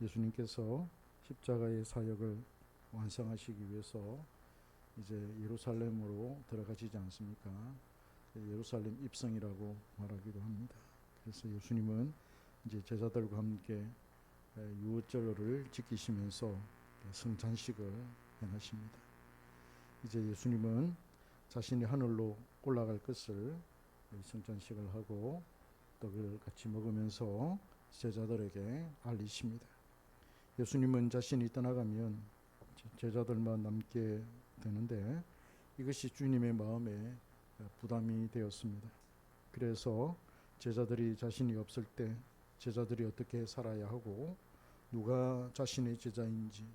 예수님께서 십자가의 사역을 완성하시기 위해서 이제 예루살렘으로 들어가시지 않습니까? 예루살렘 입성이라고 말하기도 합니다. 그래서 예수님은 이제 제자들과 함께 유월절을 지키시면서 성찬식을 행하십니다. 이제 예수님은 자신이 하늘로 올라갈 것을 성찬식을 하고 떡을 같이 먹으면서 제자들에게 알리십니다. 예수님은 자신이 떠나가면 제자들만 남게 되는데 이것이 주님의 마음에 부담이 되었습니다. 그래서 제자들이 자신이 없을 때 제자들이 어떻게 살아야 하고 누가 자신의 제자인지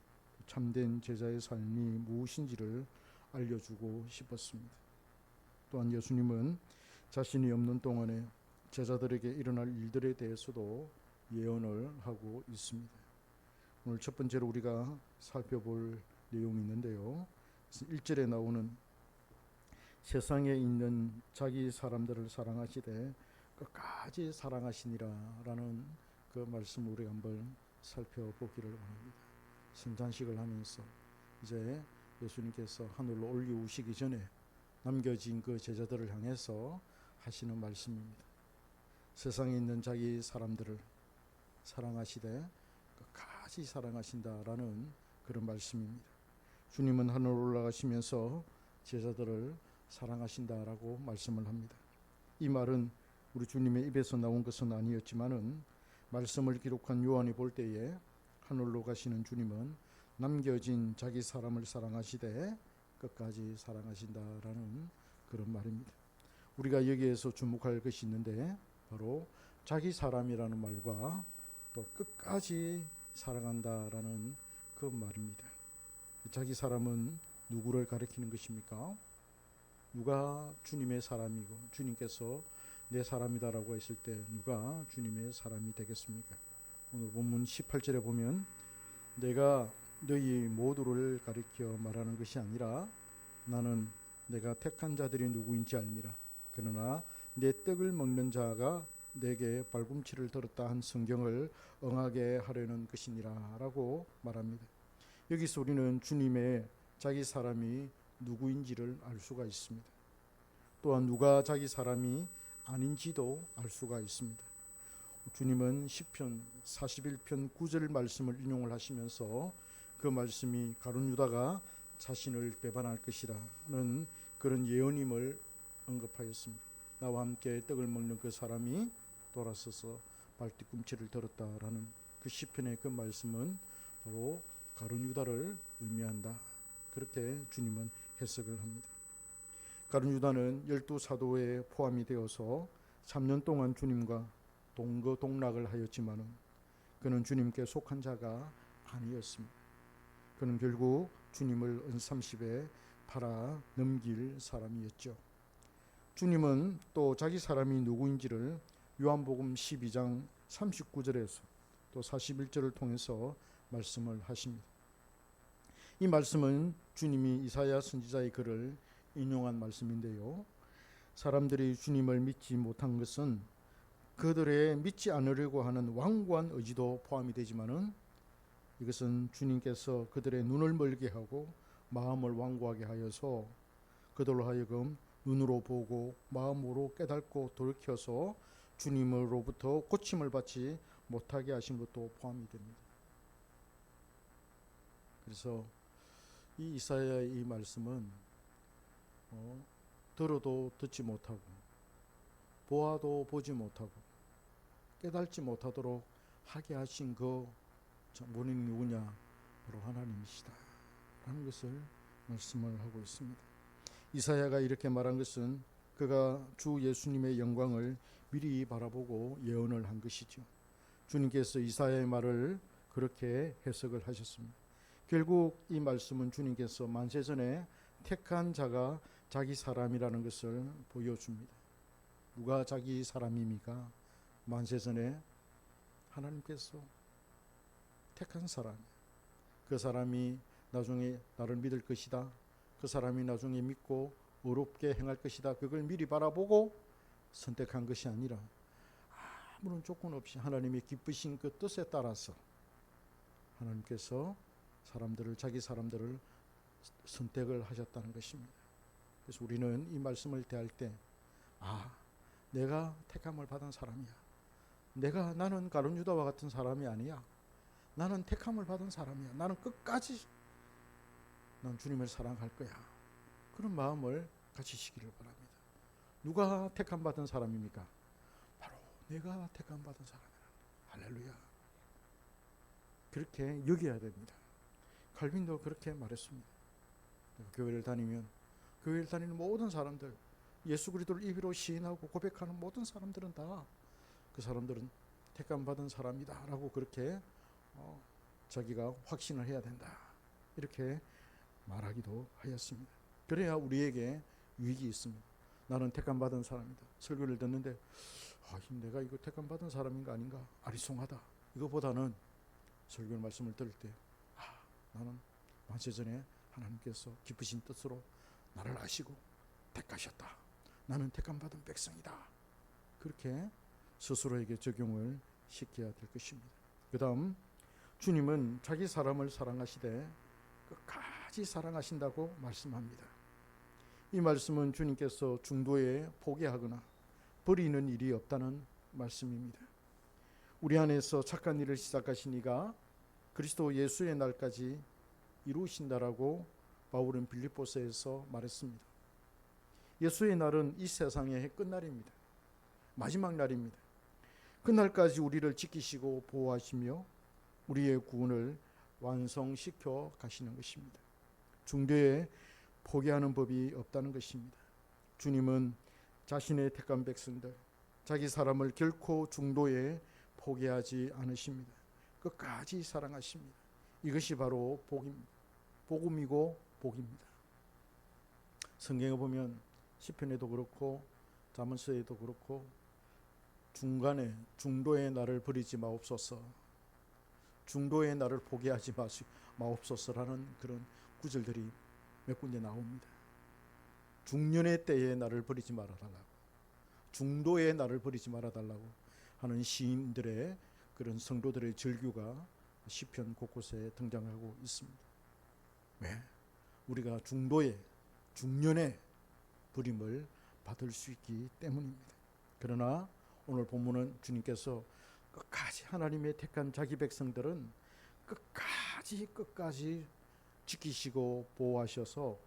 참된 제자의 삶이 무엇인지를 알려주고 싶었습니다. 또한 예수님은 자신이 없는 동안에 제자들에게 일어날 일들에 대해서도 예언을 하고 있습니다. 오늘 첫 번째로 우리가 살펴볼 내용이 있는데요. 1절에 나오는 세상에 있는 자기 사람들을 사랑하시되 끝까지 사랑하시니라 라는 그 말씀을 우리가 한번 살펴보기를 원합니다. 성찬식을 하면서 이제 예수님께서 하늘로 올리우시기 전에 남겨진 그 제자들을 향해서 하시는 말씀입니다. 세상에 있는 자기 사람들을 사랑하시되 끝까지 사랑하신다라는 그런 말씀입니다. 주님은 하늘로 올라가시면서 제자들을 사랑하신다라고 말씀을 합니다. 이 말은 우리 주님의 입에서 나온 것은 아니었지만은 말씀을 기록한 요한이 볼 때에 하늘로 가시는 주님은 남겨진 자기 사람을 사랑하시되 끝까지 사랑하신다라는 그런 말입니다. 우리가 여기에서 주목할 것이 있는데 바로 자기 사람이라는 말과 또 끝까지 사랑한다라는 그 말입니다. 자기 사람은 누구를 가리키는 것입니까? 누가 주님의 사람이고 주님께서 내 사람이다라고 했을 때 누가 주님의 사람이 되겠습니까? 오늘 본문 18절에 보면 내가 너희 모두를 가리켜 말하는 것이 아니라 나는 내가 택한 자들이 누구인지 알미라. 그러나 내 떡을 먹는 자가 내게 발꿈치를 들었다 한 성경을 응하게 하려는 것이니라 라고 말합니다. 여기서 우리는 주님의 자기 사람이 누구인지를 알 수가 있습니다. 또한 누가 자기 사람이 아닌지도 알 수가 있습니다. 주님은 시편 41편 9절 말씀을 인용을 하시면서 그 말씀이 가룟 유다가 자신을 배반할 것이라는 그런 예언임을 언급하였습니다. 나와 함께 떡을 먹는 그 사람이 돌아서서 발뒤꿈치를 들었다라는 그 시편의 그 말씀은 바로 가룟 유다를 의미한다. 그렇게 주님은 해석을 합니다. 가룟 유다는 12사도에 포함이 되어서 3년 동안 주님과 동거동락을 하였지만은 그는 주님께 속한 자가 아니었습니다. 그는 결국 주님을 은30에 팔아 넘길 사람이었죠. 주님은 또 자기 사람이 누구인지를 요한복음 12장 39절에서 또 41절을 통해서 말씀을 하십니다. 이 말씀은 주님이 이사야 선지자의 글을 인용한 말씀인데요. 사람들이 주님을 믿지 못한 것은 그들의 믿지 않으려고 하는 완고한 의지도 포함이 되지만은 이것은 주님께서 그들의 눈을 멀게 하고 마음을 완고하게 하여서 그들로 하여금 눈으로 보고 마음으로 깨닫고 돌이켜서 주님으로부터 고침을 받지 못하게 하신 것도 포함이 됩니다. 그래서 이 이사야의 이 말씀은 들어도 듣지 못하고 보아도 보지 못하고 깨닫지 못하도록 하게 하신 그 원인이 누구냐? 바로 하나님이시다 라는 것을 말씀을 하고 있습니다. 이사야가 이렇게 말한 것은 그가 주 예수님의 영광을 미리 바라보고 예언을 한 것이죠. 주님께서 이사야의 말을 그렇게 해석을 하셨습니다. 결국 이 말씀은 주님께서 만세전에 택한 자가 자기 사람이라는 것을 보여줍니다. 누가 자기 사람입니까? 만세전에 하나님께서 택한 사람, 그 사람이 나중에 나를 믿을 것이다, 그 사람이 나중에 믿고 의롭게 행할 것이다, 그걸 미리 바라보고 선택한 것이 아니라 아무런 조건 없이 하나님의 기쁘신 그 뜻에 따라서 하나님께서 자기 사람들을 선택을 하셨다는 것입니다. 그래서 우리는 이 말씀을 대할 때, 내가 택함을 받은 사람이야. 나는 가룟 유다와 같은 사람이 아니야. 나는 택함을 받은 사람이야. 나는 끝까지 난 주님을 사랑할 거야. 그런 마음을 가지시기를 바랍니다. 누가 택함 받은 사람입니까? 바로 내가 택함 받은 사람이야. 할렐루야. 그렇게 여겨야 됩니다. 칼빈도 그렇게 말했습니다. 교회를 다니는 모든 사람들, 예수 그리스도를 입으로 시인하고 고백하는 모든 사람들은 다 그 사람들은 택함 받은 사람이다 라고 그렇게 자기가 확신을 해야 된다, 이렇게 말하기도 하였습니다. 그래야 우리에게 유익이 있습니다. 나는 택함 받은 사람이다. 설교를 듣는데 내가 이거 택함 받은 사람인가 아닌가 아리송하다, 이거보다는 설교 말씀을 들을 때 나는 만세전에 하나님께서 기쁘신 뜻으로 나를 아시고 택하셨다. 나는 택함 받은 백성이다. 그렇게 스스로에게 적용을 시켜야 될 것입니다. 그 다음, 주님은 자기 사람을 사랑하시되 끝까지 사랑하신다고 말씀합니다. 이 말씀은 주님께서 중도에 포기하거나 버리는 일이 없다는 말씀입니다. 우리 안에서 착한 일을 시작하신 이가 그리스도 예수의 날까지 이루신다라고 바울은 빌립보서에서 말했습니다. 예수의 날은 이 세상의 끝날입니다. 마지막 날입니다. 그날까지 우리를 지키시고 보호하시며 우리의 구원을 완성시켜 가시는 것입니다. 중도에 포기하는 법이 없다는 것입니다. 주님은 자신의 택한 백성들, 자기 사람을 결코 중도에 포기하지 않으십니다. 끝까지 사랑하십니다. 이것이 바로 복음이고 복입니다. 성경에 보면 시편에도 그렇고 잠언서에도 그렇고 중도에 나를 버리지 마옵소서, 중도에 나를 포기하지 마옵소서라는 그런 구절들이 몇 군데 나옵니다. 중년의 때에 나를 버리지 말아달라고, 중도에 나를 버리지 말아달라고 하는 시인들의 그런 성도들의 절규가 시편 곳곳에 등장하고 있습니다. 왜? 우리가 중년에 버림을 받을 수 있기 때문입니다. 그러나 오늘 본문은 주님께서 끝까지 하나님의 택한 자기 백성들은 끝까지 지키시고 보호하셔서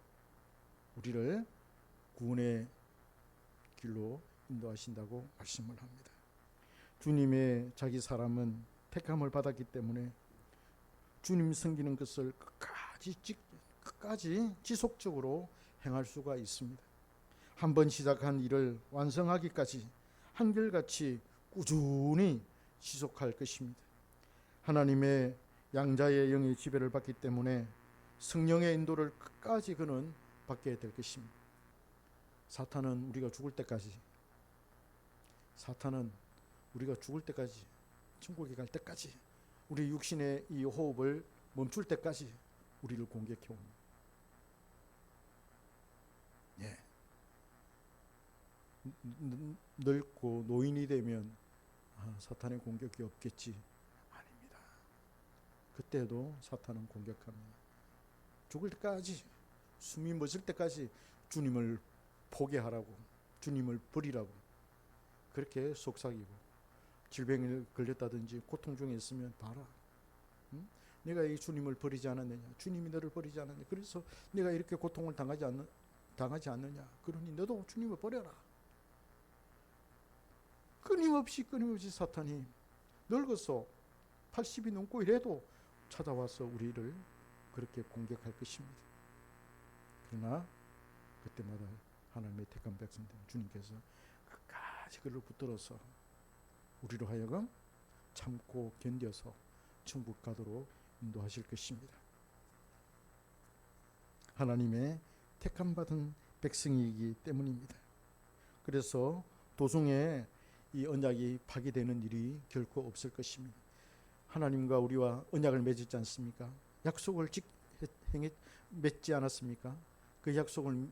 우리를 구원의 길로 인도하신다고 말씀을 합니다. 주님의 자기 사람은 택함을 받았기 때문에 주님 섬기는 것을 끝까지 지속적으로 행할 수가 있습니다. 한번 시작한 일을 완성하기까지 한결같이 꾸준히 지속할 것입니다. 하나님의 양자의 영의 지배를 받기 때문에 성령의 인도를 끝까지 그는 받게 될 것입니다. 사탄은 우리가 죽을 때까지, 천국에 갈 때까지, 우리 육신의 이 호흡을 멈출 때까지 우리를 공격해 옵니다. 늙고 노인이 되면 사탄의 공격이 없겠지. 아닙니다. 그때도 사탄은 공격합니다. 죽을 때까지, 숨이 멎을 때까지 주님을 포기하라고, 주님을 버리라고 그렇게 속삭이고, 질병에 걸렸다든지 고통 중에 있으면 봐라, 내가 이 주님을 버리지 않았느냐, 주님이 너를 버리지 않았느냐, 그래서 내가 이렇게 고통을 당하지 않느냐, 그러니 너도 주님을 버려라. 끊임없이 사탄이 늙어서 80이 넘고 이래도 찾아와서 우리를 그렇게 공격할 것입니다. 그러나 그때마다 하나님의 택한 백성들, 주님께서 끝까지 그를 붙들어서 우리로 하여금 참고 견뎌서 천국 가도록 인도하실 것입니다. 하나님의 택함 받은 백성이기 때문입니다. 그래서 도중에 이 언약이 파기되는 일이 결코 없을 것입니다. 하나님과 우리와 언약을 맺었지 않습니까? 약속을 맺지 않았습니까? 그 약속을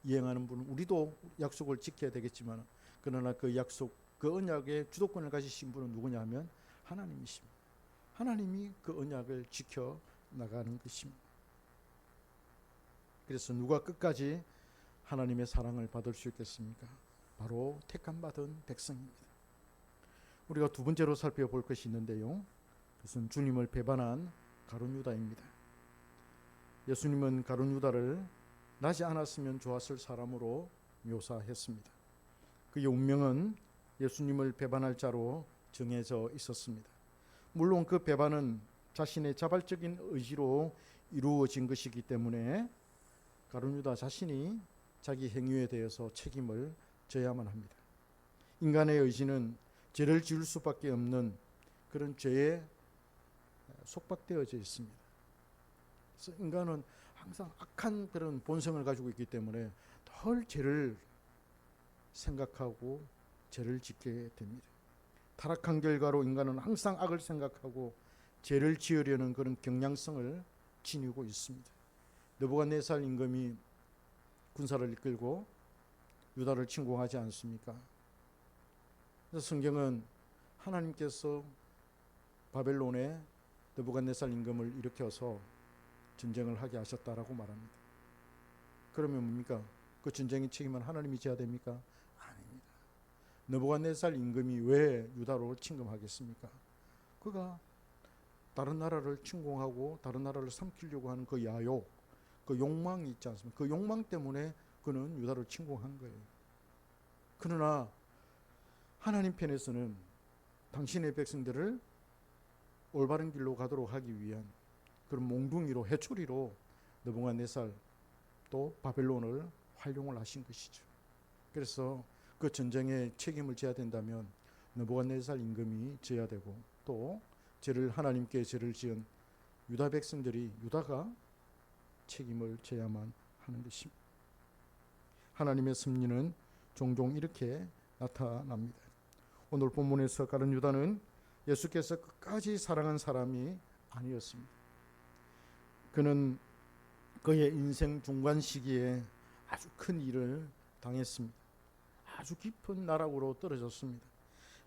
이행하는 분은, 우리도 약속을 지켜야 되겠지만, 그러나 그 약속, 그 언약의 주도권을 가지신 분은 누구냐 하면 하나님이십니다. 하나님이 그 언약을 지켜 나가는 것입니다. 그래서 누가 끝까지 하나님의 사랑을 받을 수 있겠습니까? 바로 택함 받은 백성입니다. 우리가 두 번째로 살펴볼 것이 있는데요, 그것은 주님을 배반한 가룟 유다입니다. 예수님은 가룟 유다를 나지 않았으면 좋았을 사람으로 묘사했습니다. 그의 운명은 예수님을 배반할 자로 정해져 있었습니다. 물론 그 배반은 자신의 자발적인 의지로 이루어진 것이기 때문에 가룟 유다 자신이 자기 행위에 대해서 책임을 져야만 합니다. 인간의 의지는 죄를 지을 수밖에 없는 그런 죄에 속박되어져 있습니다. 그래서 인간은 항상 악한 그런 본성을 가지고 있기 때문에 덜 죄를 생각하고 죄를 짓게 됩니다. 타락한 결과로 인간은 항상 악을 생각하고 죄를 지으려는 그런 경향성을 지니고 있습니다. 느부갓네살 임금이 군사를 이끌고 유다를 침공하지 않습니까? 그래서 성경은 하나님께서 바벨론에 느부갓네살 임금을 일으켜서 전쟁을 하게 하셨다라고 말합니다. 그러면 뭡니까? 그 전쟁의 책임은 하나님이 져야 됩니까? 아닙니다. 느부갓네살 임금이 왜 유다로 침공하겠습니까? 그가 다른 나라를 침공하고 다른 나라를 삼키려고 하는 그 야욕, 그 욕망이 있지 않습니까? 그 욕망 때문에 그는 유다를 침공한 거예요. 그러나 하나님 편에서는 당신의 백성들을 올바른 길로 가도록 하기 위한 그런 몽둥이로, 해초리로 느부갓네살 또 바벨론을 활용을 하신 것이죠. 그래서 그 전쟁에 책임을 져야 된다면 느부갓네살 임금이 져야 되고, 또 하나님께 죄를 지은 유다 백성들이, 유다가 책임을 져야만 하는 것입니다. 하나님의 섭리는 종종 이렇게 나타납니다. 오늘 본문에서 가룟 유다는 예수께서 끝까지 사랑한 사람이 아니었습니다. 그는 그의 인생 중간 시기에 아주 큰 일을 당했습니다. 아주 깊은 나락으로 떨어졌습니다.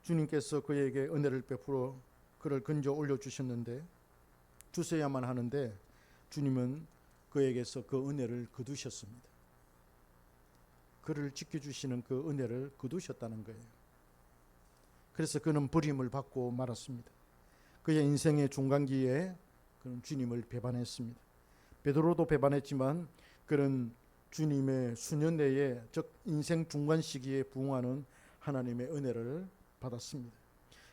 주님께서 그에게 은혜를 베풀어 그를 건져 올려주셨는데, 주셔야만 하는데 주님은 그에게서 그 은혜를 거두셨습니다. 그를 지켜주시는 그 은혜를 거두셨다는 거예요. 그래서 그는 버림을 받고 말았습니다. 그의 인생의 중간기에 그는 주님을 배반했습니다. 베드로도 배반했지만 그는 주님의 수년 내에, 즉 인생 중간 시기에 부응하는 하나님의 은혜를 받았습니다.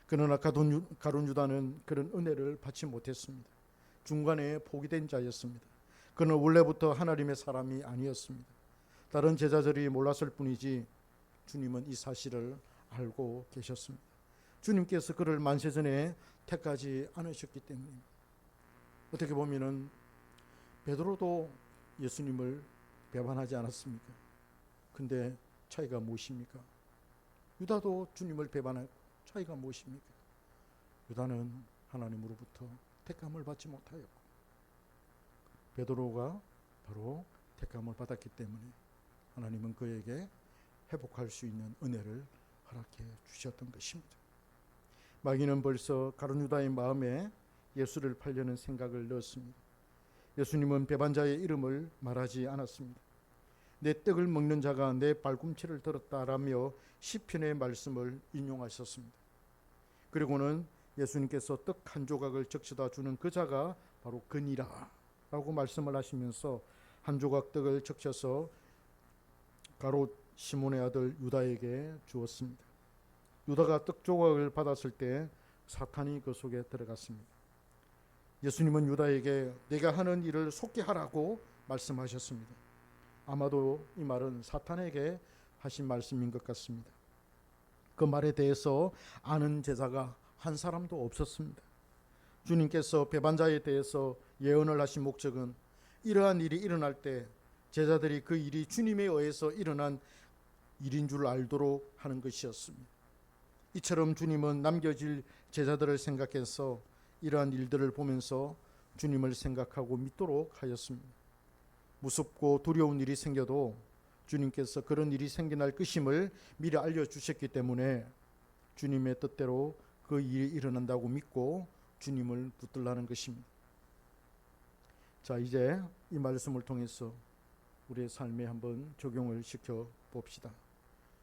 그러나 가룟 유다는 그런 은혜를 받지 못했습니다. 중간에 포기된 자였습니다. 그는 원래부터 하나님의 사람이 아니었습니다. 다른 제자들이 몰랐을 뿐이지 주님은 이 사실을 알고 계셨습니다. 주님께서 그를 만세전에 택하지 않으셨기 때문입니다. 어떻게 보면은 베드로도 예수님을 배반하지 않았습니까? 근데 차이가 무엇입니까? 유다도 주님을 배반할 차이가 무엇입니까? 유다는 하나님으로부터 택함을 받지 못하였고, 베드로가 바로 택함을 받았기 때문에 하나님은 그에게 회복할 수 있는 은혜를 허락해 주셨던 것입니다. 마귀는 벌써 가룟 유다의 마음에 예수를 팔려는 생각을 넣었습니다. 예수님은 배반자의 이름을 말하지 않았습니다. 내 떡을 먹는 자가 내 발꿈치를 들었다라며 시편의 말씀을 인용하셨습니다. 그리고는 예수님께서 떡 한 조각을 적셔다 주는 그 자가 바로 그니라 라고 말씀을 하시면서 한 조각 떡을 적셔서 가롯 시몬의 아들 유다에게 주었습니다. 유다가 떡 조각을 받았을 때 사탄이 그 속에 들어갔습니다. 예수님은 유다에게 내가 하는 일을 속게 하라고 말씀하셨습니다. 아마도 이 말은 사탄에게 하신 말씀인 것 같습니다. 그 말에 대해서 아는 제자가 한 사람도 없었습니다. 주님께서 배반자에 대해서 예언을 하신 목적은 이러한 일이 일어날 때 제자들이 그 일이 주님에 의해서 일어난 일인 줄 알도록 하는 것이었습니다. 이처럼 주님은 남겨질 제자들을 생각해서 이러한 일들을 보면서 주님을 생각하고 믿도록 하였습니다. 무섭고 두려운 일이 생겨도 주님께서 그런 일이 생겨날 것임을 미리 알려주셨기 때문에 주님의 뜻대로 그 일이 일어난다고 믿고 주님을 붙들라는 것입니다. 자, 이제 이 말씀을 통해서 우리의 삶에 한번 적용을 시켜 봅시다.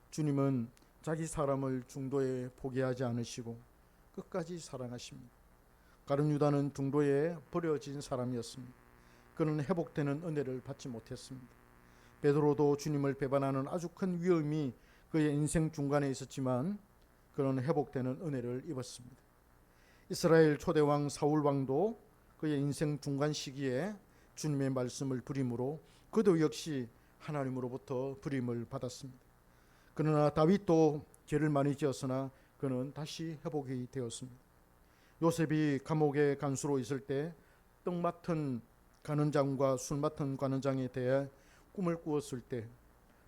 주님은 자기 사람을 중도에 포기하지 않으시고 끝까지 사랑하십니다. 가룟 유다는 중도에 버려진 사람이었습니다. 그는 회복되는 은혜를 받지 못했습니다. 베드로도 주님을 배반하는 아주 큰 위험이 그의 인생 중간에 있었지만 그는 회복되는 은혜를 입었습니다. 이스라엘 초대왕 사울 왕도 그의 인생 중간 시기에 주님의 말씀을 부림으로 그도 역시 하나님으로부터 부림을 받았습니다. 그러나 다윗도 죄를 많이 지었으나 그는 다시 회복이 되었습니다. 요셉이 감옥의 간수로 있을 때 떡 맡은 관원장과 술 맡은 관원장에 대해 꿈을 꾸었을 때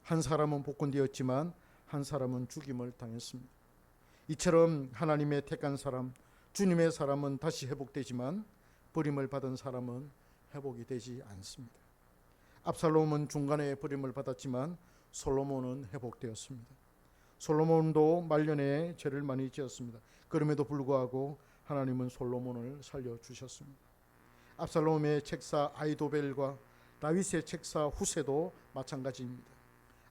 한 사람은 복권되었지만 한 사람은 죽임을 당했습니다. 이처럼 하나님의 택한 사람, 주님의 사람은 다시 회복되지만 버림을 받은 사람은 회복이 되지 않습니다. 압살롬은 중간에 버림을 받았지만 솔로몬은 회복되었습니다. 솔로몬도 말년에 죄를 많이 지었습니다. 그럼에도 불구하고 하나님은 솔로몬을 살려주셨습니다. 압살롬의 책사 아히도벨과 다윗의 책사 후세도 마찬가지입니다.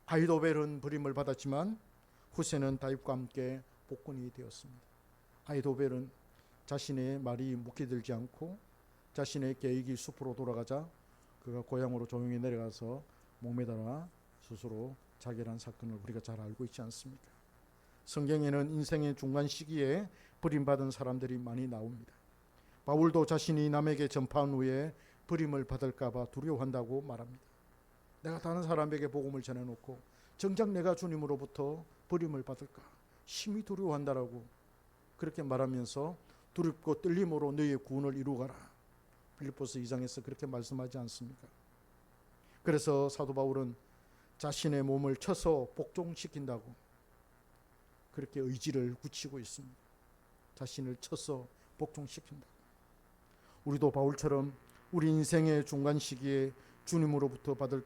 아히도벨은 버림을 받았지만 후세는 다윗과 함께 복권이 되었습니다. 아히도벨은 자신의 말이 묵히들지 않고 자신의 계획이 숲으로 돌아가자 그가 고향으로 조용히 내려가서 목매달아 스스로 자결한 사건을 우리가 잘 알고 있지 않습니까? 성경에는 인생의 중간 시기에 버림받은 사람들이 많이 나옵니다. 바울도 자신이 남에게 전파한 후에 버림을 받을까 봐 두려워한다고 말합니다. 내가 다른 사람에게 복음을 전해놓고 정작 내가 주님으로부터 버림을 받을까 심히 두려워한다라고 그렇게 말하면서 두렵고 떨림으로 너희의 구원을 이루어가라. 빌립보서 2장에서 그렇게 말씀하지 않습니까? 그래서 사도 바울은 자신의 몸을 쳐서 복종시킨다고 그렇게 의지를 굳히고 있습니다. 자신을 쳐서 복종시킨다. 우리도 바울처럼 우리 인생의 중간 시기에 주님으로부터 받을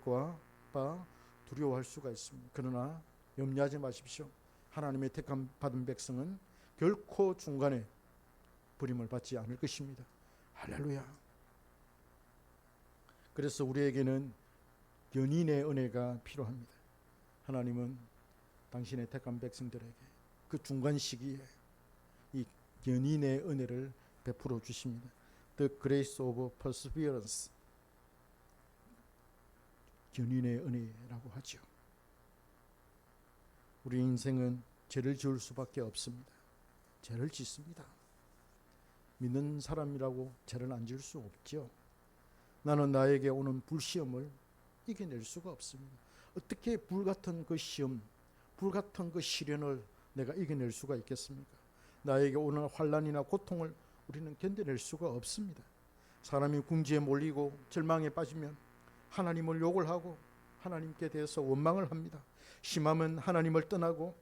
바 두려워할 수가 있습니다. 그러나 염려하지 마십시오. 하나님의 택함 받은 백성은 결코 중간에 버림을 받지 않을 것입니다. 할렐루야. 그래서 우리에게는 연인의 은혜가 필요합니다. 하나님은 당신의 택한 백성들에게 그 중간 시기에 이 연인의 은혜를 베풀어 주십니다. The grace of perseverance. 연인의 은혜라고 하죠. 우리 인생은 죄를 지을 수밖에 없습니다. 죄를 짓습니다. 믿는 사람이라고 죄를 안 지을 수 없죠. 나는 나에게 오는 불시험을 이겨낼 수가 없습니다. 어떻게 불같은 그 시험, 불같은 그 시련을 내가 이겨낼 수가 있겠습니까? 나에게 오는 환난이나 고통을 우리는 견뎌낼 수가 없습니다. 사람이 궁지에 몰리고 절망에 빠지면 하나님을 욕을 하고 하나님께 대해서 원망을 합니다. 심하면 하나님을 떠나고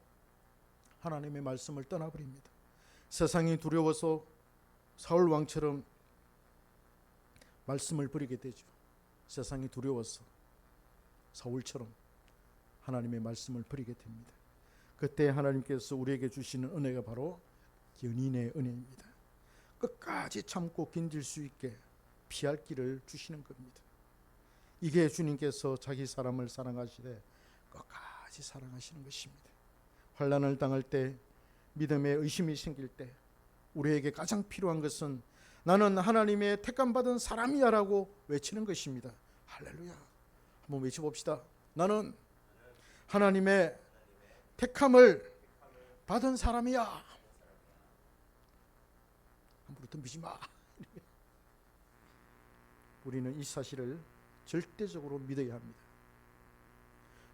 하나님의 말씀을 떠나버립니다. 세상이 두려워서 사울 왕처럼 말씀을 버리게 되죠. 세상이 두려워서 사울처럼 하나님의 말씀을 버리게 됩니다. 그때 하나님께서 우리에게 주시는 은혜가 바로 연인의 은혜입니다. 끝까지 참고 견딜 수 있게 피할 길을 주시는 겁니다. 이게 주님께서 자기 사람을 사랑하시되 끝까지 사랑하시는 것입니다. 환난을 당할 때, 믿음에 의심이 생길 때 우리에게 가장 필요한 것은 나는 하나님의 택함받은 사람이야 라고 외치는 것입니다. 할렐루야. 한번 외쳐봅시다. 나는 하나님의 택함을 받은 사람이야. 함부로 덤비지 마. 우리는 이 사실을 절대적으로 믿어야 합니다.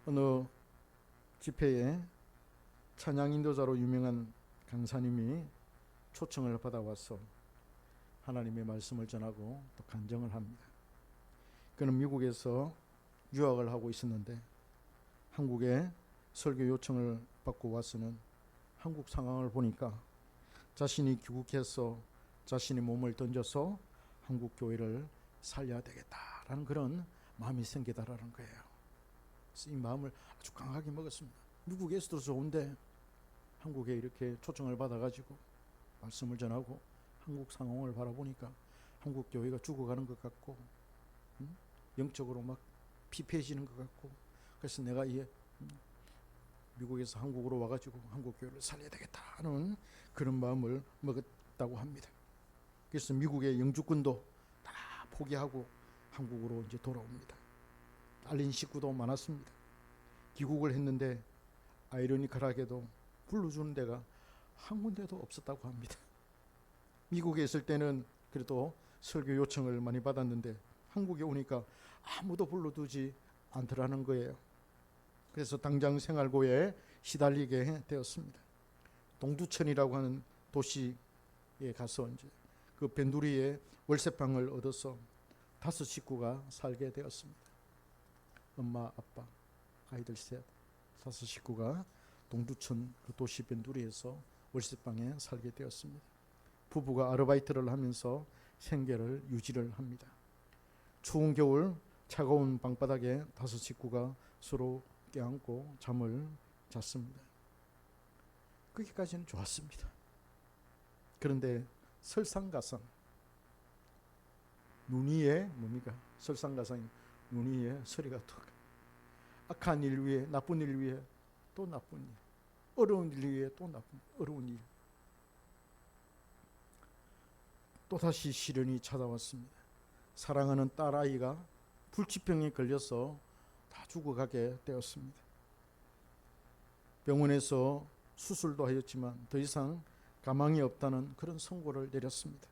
어느 집회에 찬양 인도자로 유명한 강사님이 초청을 받아와서 하나님의 말씀을 전하고 또 간증을 합니다. 그는 미국에서 유학을 하고 있었는데 한국에 설교 요청을 받고 와서는 한국 상황을 보니까 자신이 귀국해서 자신의 몸을 던져서 한국 교회를 살려야 되겠다라는 그런 마음이 생기다라는 거예요. 그래서 이 마음을 아주 강하게 먹었습니다. 미국에서도 좋은데 한국에 이렇게 초청을 받아가지고 말씀을 전하고 한국 상황을 바라보니까 한국 교회가 죽어가는 것 같고, 영적으로 막 피폐해지는 것 같고, 그래서 내가 미국에서 한국으로 와가지고 한국 교회를 살려야 되겠다 하는 그런 마음을 먹었다고 합니다. 그래서 미국의 영주권도 다 포기하고 한국으로 이제 돌아옵니다. 딸린 식구도 많았습니다. 귀국을 했는데 아이러니컬하게도 불러주는 데가 한 군데도 없었다고 합니다. 미국에 있을 때는 그래도 설교 요청을 많이 받았는데 한국에 오니까 아무도 불러두지 않더라는 거예요. 그래서 당장 생활고에 시달리게 되었습니다. 동두천이라고 하는 도시에 가서 이제 그 변두리에 월세방을 얻어서 5 식구가 살게 되었습니다. 엄마, 아빠, 아이들 셋, 5 식구가 동두천 그 도시 변두리에서 월세방에 살게 되었습니다. 부부가 아르바이트를 하면서 생계를 유지를 합니다. 추운 겨울 차가운 방바닥에 5 식구가 서로 껴안고 잠을 잤습니다. 거기까지는 좋았습니다. 그런데 설상가상, 눈 위에 뭡니까? 설상가상이 눈 위에 소리가 툭. 악한 일 위에, 나쁜 일 위에 또 나쁜 일, 어려운 일 위에 또 나쁜 어려운 일. 또다시 시련이 찾아왔습니다. 사랑하는 딸아이가 불치병에 걸려서 다 죽어가게 되었습니다. 병원에서 수술도 하였지만 더 이상 가망이 없다는 그런 선고를 내렸습니다.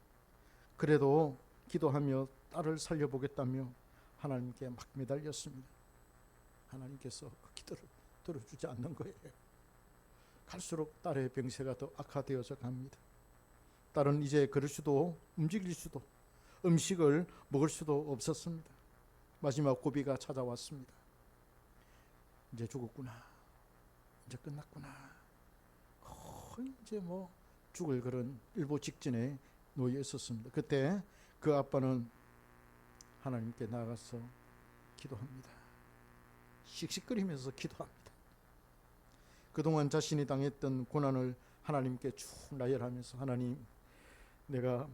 그래도 기도하며 딸을 살려보겠다며 하나님께 막 매달렸습니다. 하나님께서 그 기도를 들어주지 않는 거예요. 갈수록 딸의 병세가 더 악화되어져 갑니다. 딸은 이제 걸을 수도 움직일 수도 음식을 먹을 수도 없었습니다. 마지막 고비가 찾아왔습니다. 이제 죽었구나. 이제 끝났구나. 이제 뭐 죽을 그런 일보 직전에 놓여 있었습니다. 그때 그 아빠는 하나님께 나가서 기도합니다. 씩씩거리면서 기도합니다. 그동안 자신이 당했던 고난을 하나님께 쭉 나열하면서, 하나님, 내가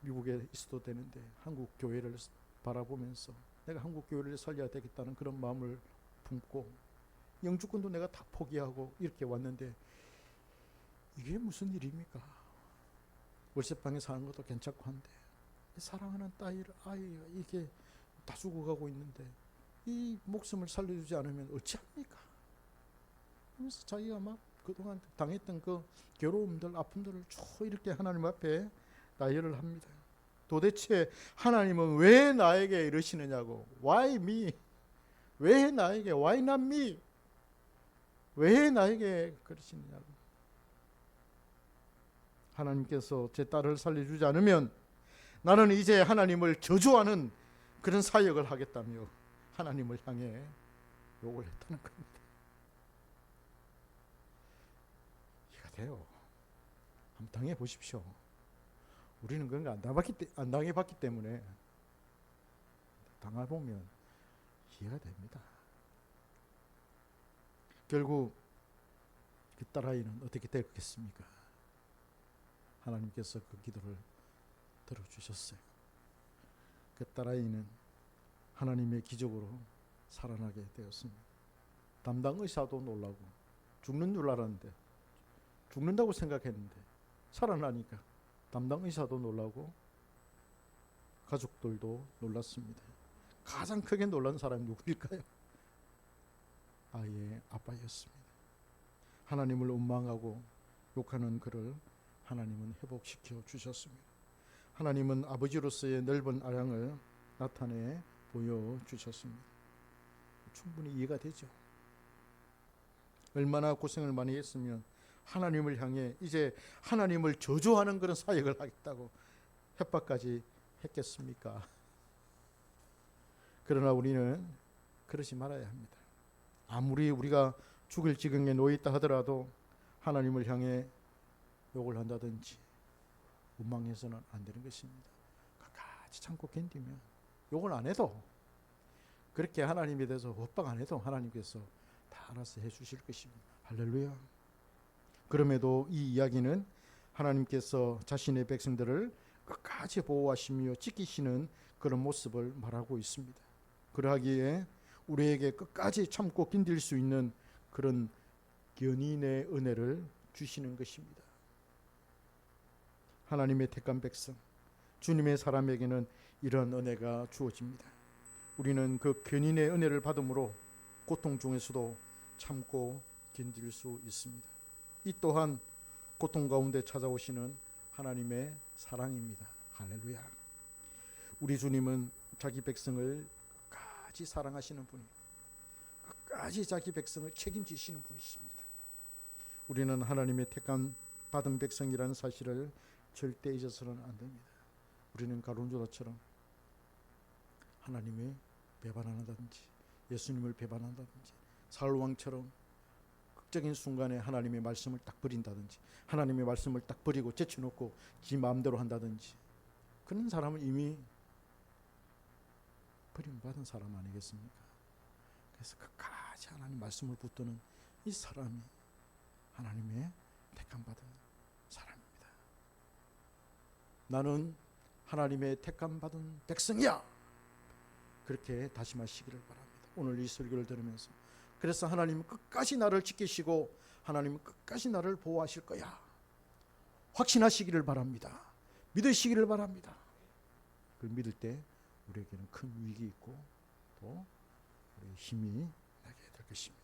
미국에 있어도 되는데 한국 교회를 바라보면서 내가 한국 교회를 살려야 되겠다는 그런 마음을 품고, 영주권도 내가 다 포기하고 이렇게 왔는데 이게 무슨 일입니까? 월세방에 사는 것도 괜찮고 한데 사랑하는 아이가 이게 다 죽어가고 있는데 이 목숨을 살려주지 않으면 어찌합니까? 그래서 자기가 막 그동안 당했던 그 괴로움들, 아픔들을 쭉 이렇게 하나님 앞에 나열을 합니다. 도대체 하나님은 왜 나에게 이러시느냐고. Why me? 왜 나에게? Why not me? 왜 나에게 그러시느냐고. 하나님께서 제 딸을 살려주지 않으면 나는 이제 하나님을 저주하는 그런 사역을 하겠다며 하나님을 향해 욕을 했다는 겁니다. 이해가 돼요. 한번 당해 보십시오. 우리는 그런 거 안 당해봤기 때문에 당해보면 이해가 됩니다. 결국 그 딸아이는 어떻게 됐겠습니까? 하나님께서 그 기도를 들어주셨어요. 그 딸아이는 하나님의 기적으로 살아나게 되었습니다. 담당 의사도 놀라고, 죽는 줄 알았는데, 죽는다고 생각했는데 살아나니까 담당 의사도 놀라고 가족들도 놀랐습니다. 가장 크게 놀란 사람이 누구일까요? 아이의 아빠였습니다. 하나님을 원망하고 욕하는 그를 하나님은 회복시켜 주셨습니다. 하나님은 아버지로서의 넓은 아량을 나타내 보여주셨습니다. 충분히 이해가 되죠. 얼마나 고생을 많이 했으면 하나님을 향해 이제 하나님을 저주하는 그런 사역을 하겠다고 협박까지 했겠습니까? 그러나 우리는 그러지 말아야 합니다. 아무리 우리가 죽을 지경에 놓여 있다 하더라도 하나님을 향해 욕을 한다든지 원망해서는 안 되는 것입니다. 끝까지 참고 견디면, 욕을 안 해도, 그렇게 하나님에 대해서 협박 안 해도 하나님께서 다 알아서 해주실 것입니다. 할렐루야. 그럼에도 이 이야기는 하나님께서 자신의 백성들을 끝까지 보호하시며 지키시는 그런 모습을 말하고 있습니다. 그러하기에 우리에게 끝까지 참고 견딜 수 있는 그런 견인의 은혜를 주시는 것입니다. 하나님의 택한 백성, 주님의 사람에게는 이런 은혜가 주어집니다. 우리는 그 견인의 은혜를 받음으로 고통 중에서도 참고 견딜 수 있습니다. 이 또한 고통 가운데 찾아오시는 하나님의 사랑입니다. 할렐루야. 우리 주님은 자기 백성을 끝까지 사랑하시는 분이고 끝까지 자기 백성을 책임지시는 분이십니다. 우리는 하나님의 택한 받은 백성이라는 사실을 절대 잊어서는 안 됩니다. 우리는 가룟유다처럼 하나님을 배반한다든지 예수님을 배반한다든지 사울왕처럼 극적인 순간에 하나님의 말씀을 딱 버린다든지 하나님의 말씀을 딱 버리고 제쳐놓고 지 마음대로 한다든지 그런 사람은 이미 버림받은 사람 아니겠습니까? 그래서 끝까지 하나님 말씀을 붙드는 이 사람이 하나님의 택함받은 사람입니다. 나는 하나님의 택함받은 백성이야. 그렇게 다짐하시기를 바랍니다. 오늘 이 설교를 들으면서 그래서 하나님은 끝까지 나를 지키시고 하나님은 끝까지 나를 보호하실 거야. 확신하시기를 바랍니다. 믿으시기를 바랍니다. 그걸 믿을 때 우리에게는 큰 위기 있고 또 우리의 힘이 나게 될 것입니다.